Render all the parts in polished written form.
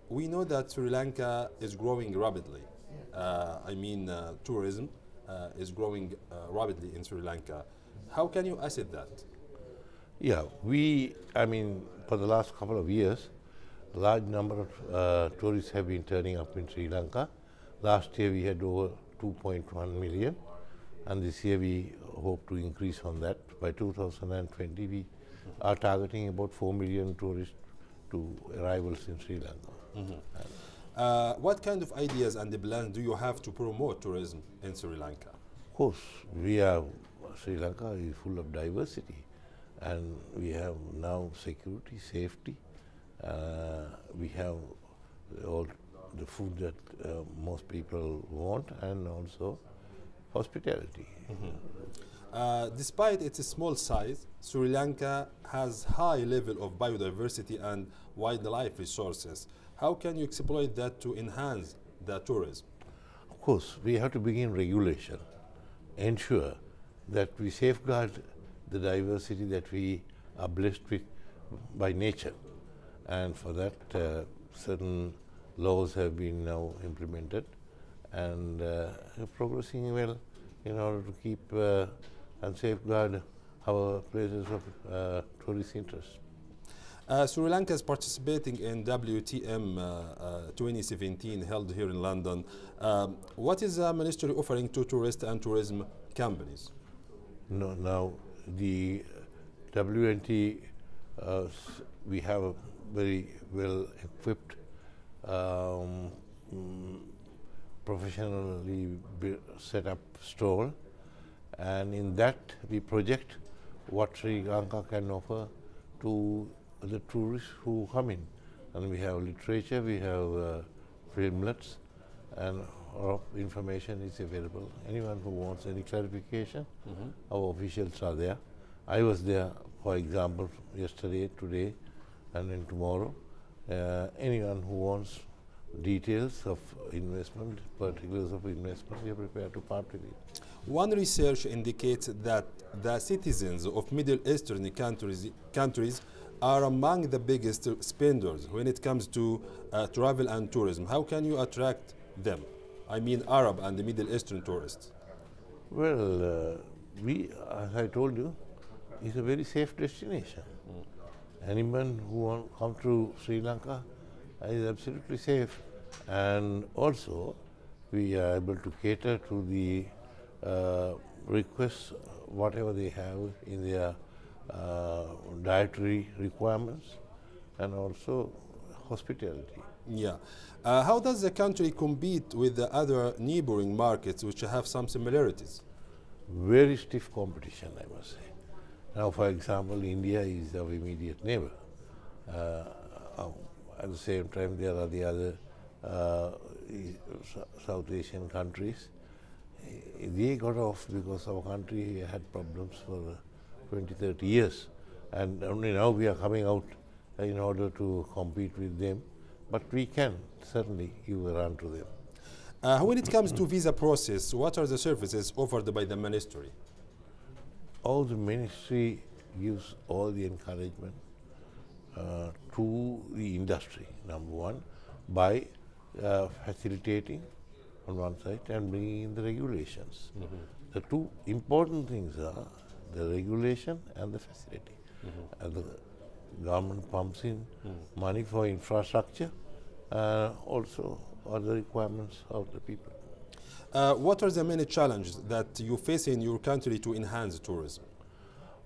We know that Sri Lanka is growing rapidly. Tourism is growing rapidly in Sri Lanka. How can you assess that? Yeah, for the last couple of years, a large number of tourists have been turning up in Sri Lanka. Last year we had over 2.1 million, and this year we hope to increase on that. By 2020, we are targeting about 4 million tourists to arrivals in Sri Lanka. What kind of ideas and the plans do you have to promote tourism in Sri Lanka? Of course, Sri Lanka is full of diversity, and we have now security, safety. We have all the food that most people want, and also hospitality. Despite its small size, Sri Lanka has high level of biodiversity and wildlife resources. How can you exploit that to enhance the tourism? Of course, we have to begin regulation, ensure that we safeguard the diversity that we are blessed with by nature. And for that, certain laws have been now implemented and progressing well in order to keep and safeguard our places of tourist interest. Sri Lanka is participating in WTM 2017 held here in London. What is the ministry offering to tourist and tourism companies? No, now the WNT, we have a very well equipped, professionally set up stall, and in that we project what Sri Lanka can offer to the tourists who come in. And we have literature, we have filmlets, and our information is available. Anyone who wants any clarification, our officials are there. I was there, for example, yesterday, today, and then tomorrow. Anyone who wants details of investment, particulars of investment, we are prepared to part with it. One research indicates that the citizens of Middle Eastern countries are among the biggest spenders when it comes to travel and tourism. How can you attract them? I mean Arab and the Middle Eastern tourists. Well, as I told you, it's a very safe destination. Anyone who wants to come to Sri Lanka is absolutely safe. And also, we are able to cater to the requests, whatever they have in their dietary requirements, and also hospitality. Yeah. How does the country compete with the other neighboring markets which have some similarities? Very stiff competition, I must say. Now, for example, India is our immediate neighbor. At the same time, there are the other South Asian countries. They got off because our country had problems for 20, 30 years. And only now we are coming out in order to compete with them. But we can certainly give a run to them. When it comes to visa process, what are the services offered by the ministry? All the ministry gives all the encouragement to the industry, number one, by facilitating on one side and bringing in the regulations. The two important things are the regulation and the facility. And the government pumps in money for infrastructure, also other requirements of the people. What are the many challenges that you face in your country to enhance tourism?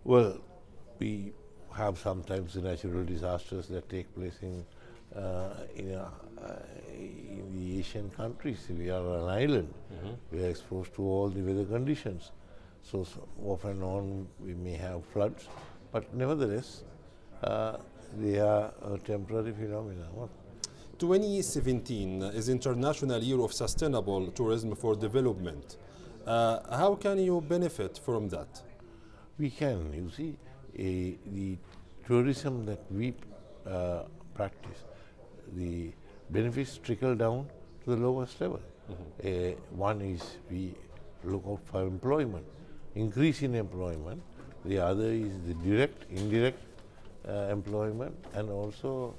Well, we have sometimes the natural disasters that take place in the Asian countries. We are an island. We are exposed to all the weather conditions. So off and on we may have floods, but nevertheless, they are a temporary phenomenon. 2017 is International Year of Sustainable Tourism for Development. How can you benefit from that? We can. You see, the tourism that we practice, the benefits trickle down to the lowest level. One is we look out for employment, increase in employment. The other is the direct, indirect employment, and also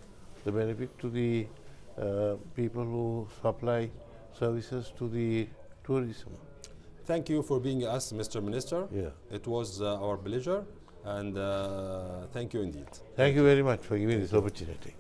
the benefit to the people who supply services to the tourism. Thank you for being us, Mr. Minister. Yeah. It was our pleasure, and thank you indeed. Thank you very much for giving this opportunity.